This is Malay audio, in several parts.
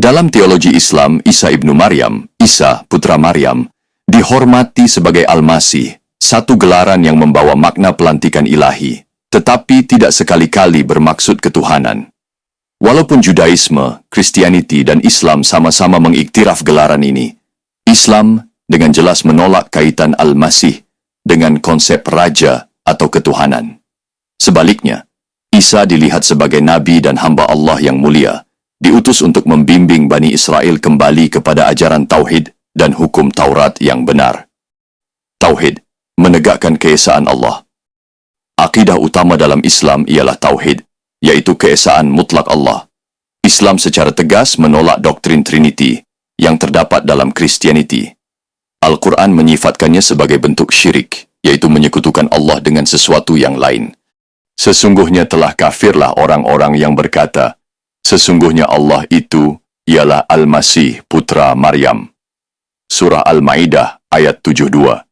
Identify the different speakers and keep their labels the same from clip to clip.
Speaker 1: Dalam teologi Islam, Isa ibnu Maryam, Isa putra Maryam, dihormati sebagai Al-Masih, satu gelaran yang membawa makna pelantikan ilahi, tetapi tidak sekali-kali bermaksud ketuhanan. Walaupun Judaisme, Kristianiti, dan Islam sama-sama mengiktiraf gelaran ini, Islam dengan jelas menolak kaitan Al-Masih dengan konsep raja atau ketuhanan. Sebaliknya, Isa dilihat sebagai nabi dan hamba Allah yang mulia, diutus untuk membimbing Bani Israel kembali kepada ajaran Tauhid dan hukum Taurat yang benar. Tauhid menegakkan keesaan Allah. Akidah utama dalam Islam ialah Tauhid, yaitu keesaan mutlak Allah. Islam secara tegas menolak doktrin Trinity yang terdapat dalam Kristianiti. Al-Quran menyifatkannya sebagai bentuk syirik, yaitu menyekutukan Allah dengan sesuatu yang lain. Sesungguhnya telah kafirlah orang-orang yang berkata, sesungguhnya Allah itu ialah Al-Masih putra Maryam. Surah Al-Maidah ayat 72.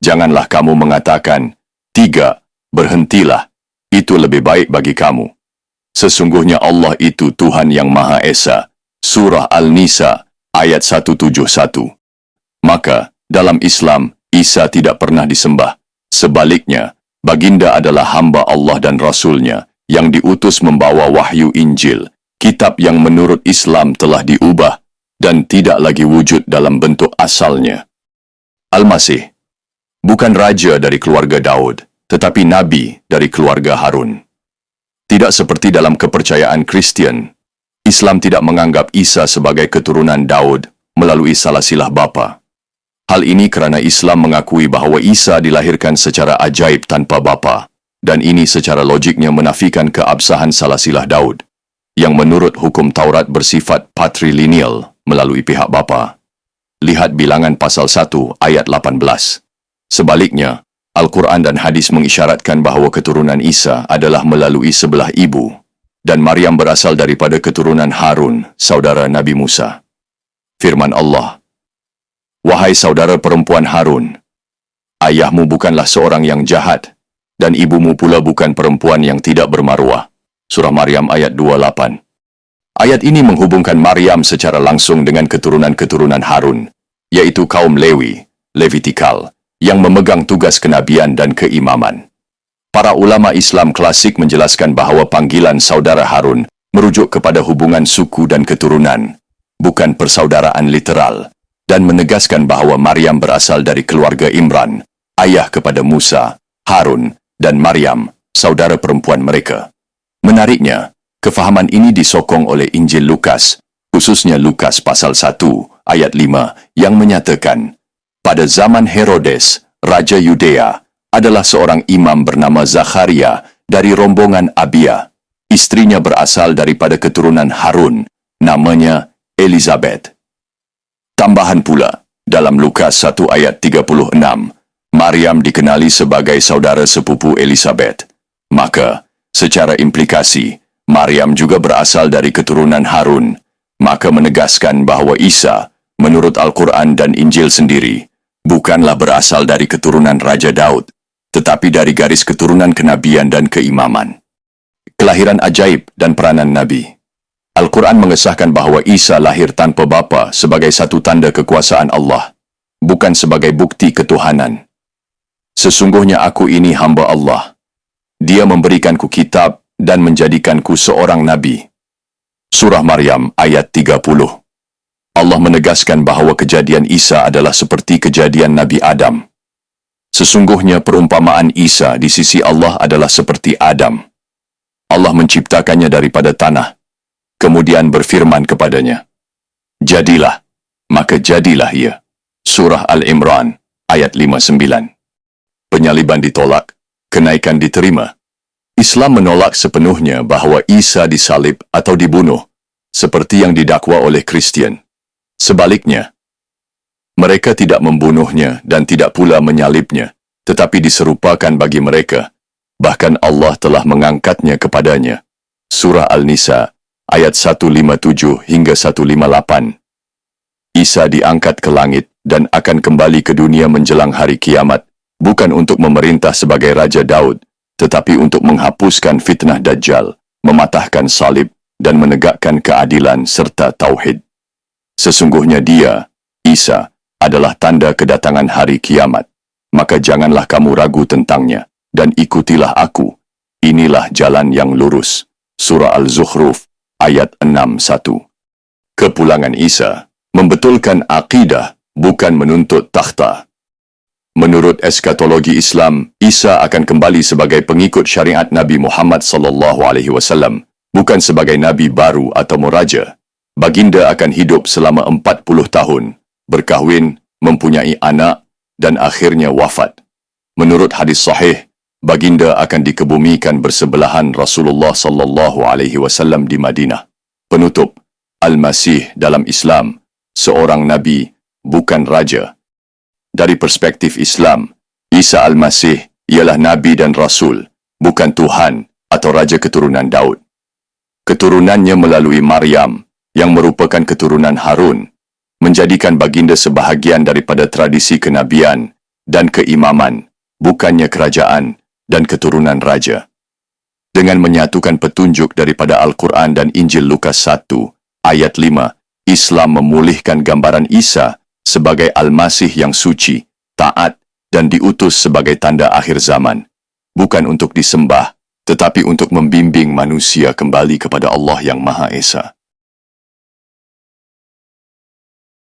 Speaker 1: Janganlah kamu mengatakan, 3, berhentilah, itu lebih baik bagi kamu. Sesungguhnya Allah itu Tuhan yang Maha Esa. Surah Al-Nisa ayat 171. Maka, dalam Islam, Isa tidak pernah disembah. Sebaliknya, baginda adalah hamba Allah dan Rasul-Nya yang diutus membawa wahyu Injil, kitab yang menurut Islam telah diubah dan tidak lagi wujud dalam bentuk asalnya. Al-Masih bukan raja dari keluarga Daud, tetapi nabi dari keluarga Harun. Tidak seperti dalam kepercayaan Kristen, Islam tidak menganggap Isa sebagai keturunan Daud melalui salasilah bapa. Hal ini karena Islam mengakui bahwa Isa dilahirkan secara ajaib tanpa bapa, dan ini secara logiknya menafikan keabsahan salasilah Daud, yang menurut hukum Taurat bersifat patrilineal melalui pihak bapa. Lihat Bilangan pasal 1 ayat 18. Sebaliknya, Al-Quran dan hadis mengisyaratkan bahwa keturunan Isa adalah melalui sebelah ibu, dan Maryam berasal daripada keturunan Harun, saudara Nabi Musa. Firman Allah, wahai saudara perempuan Harun, ayahmu bukanlah seorang yang jahat, dan ibumu pula bukan perempuan yang tidak bermaruah. Surah Maryam ayat 28. Ayat ini menghubungkan Maryam secara langsung dengan keturunan-keturunan Harun, yaitu kaum Lewi, Levitikal, yang memegang tugas kenabian dan keimaman. Para ulama Islam klasik menjelaskan bahwa panggilan saudara Harun merujuk kepada hubungan suku dan keturunan, bukan persaudaraan literal, dan menegaskan bahwa Maryam berasal dari keluarga Imran, ayah kepada Musa, Harun, dan Maryam, saudara perempuan mereka. Menariknya, kefahaman ini disokong oleh Injil Lukas, khususnya Lukas pasal 1, ayat 5, yang menyatakan, pada zaman Herodes, Raja Yudea, adalah seorang imam bernama Zakharia dari rombongan Abia. Istrinya berasal daripada keturunan Harun, namanya Elizabeth. Tambahan pula, dalam Lukas 1 ayat 36, Maryam dikenali sebagai saudara sepupu Elizabeth. Maka, secara implikasi, Maryam juga berasal dari keturunan Harun, maka menegaskan bahwa Isa, menurut Al-Quran dan Injil sendiri, bukanlah berasal dari keturunan Raja Daud, tetapi dari garis keturunan kenabian dan keimaman. Kelahiran ajaib dan peranan Nabi. Al-Quran mengesahkan bahwa Isa lahir tanpa bapa sebagai satu tanda kekuasaan Allah, bukan sebagai bukti ketuhanan. Sesungguhnya aku ini hamba Allah. Dia memberikanku kitab dan menjadikanku seorang nabi. Surah Maryam ayat 30. Allah menegaskan bahwa kejadian Isa adalah seperti kejadian Nabi Adam. Sesungguhnya perumpamaan Isa di sisi Allah adalah seperti Adam. Allah menciptakannya daripada tanah, kemudian berfirman kepadanya, jadilah, maka jadilah ia. Surah Al-Imran ayat 59. Penyaliban ditolak, kenaikan diterima. Islam menolak sepenuhnya bahwa Isa disalib atau dibunuh, seperti yang didakwa oleh Kristen. Sebaliknya, mereka tidak membunuhnya dan tidak pula menyalibnya, tetapi diserupakan bagi mereka. Bahkan Allah telah mengangkatnya kepadanya. Surah Al-Nisa ayat 157 hingga 158. Isa diangkat ke langit dan akan kembali ke dunia menjelang hari kiamat, bukan untuk memerintah sebagai Raja Daud, tetapi untuk menghapuskan fitnah Dajjal, mematahkan salib, dan menegakkan keadilan serta tauhid. Sesungguhnya dia, Isa, adalah tanda kedatangan hari kiamat. Maka janganlah kamu ragu tentangnya, dan ikutilah aku. Inilah jalan yang lurus. Surah Al-Zukhruf, ayat 61. Kepulangan Isa membetulkan akidah, bukan menuntut takhta. Menurut eskatologi Islam, Isa akan kembali sebagai pengikut syariat Nabi Muhammad SAW, bukan sebagai nabi baru atau muraja. Baginda akan hidup selama 40 tahun, berkahwin, mempunyai anak, dan akhirnya wafat. Menurut hadis sahih, Baginda akan dikebumikan bersebelahan Rasulullah SAW di Madinah. Penutup, Al-Masih dalam Islam, seorang nabi, bukan raja. Dari perspektif Islam, Isa Al-Masih ialah nabi dan rasul, bukan Tuhan atau raja keturunan Daud. Keturunannya melalui Maryam, yang merupakan keturunan Harun, menjadikan baginda sebahagian daripada tradisi kenabian dan keimaman, bukannya kerajaan dan keturunan raja. Dengan menyatukan petunjuk daripada Al-Quran dan Injil Lukas 1, ayat 5, Islam memulihkan gambaran Isa sebagai Al-Masih yang suci, taat, dan diutus sebagai tanda akhir zaman, bukan untuk disembah, tetapi untuk membimbing manusia kembali kepada Allah yang Maha Esa.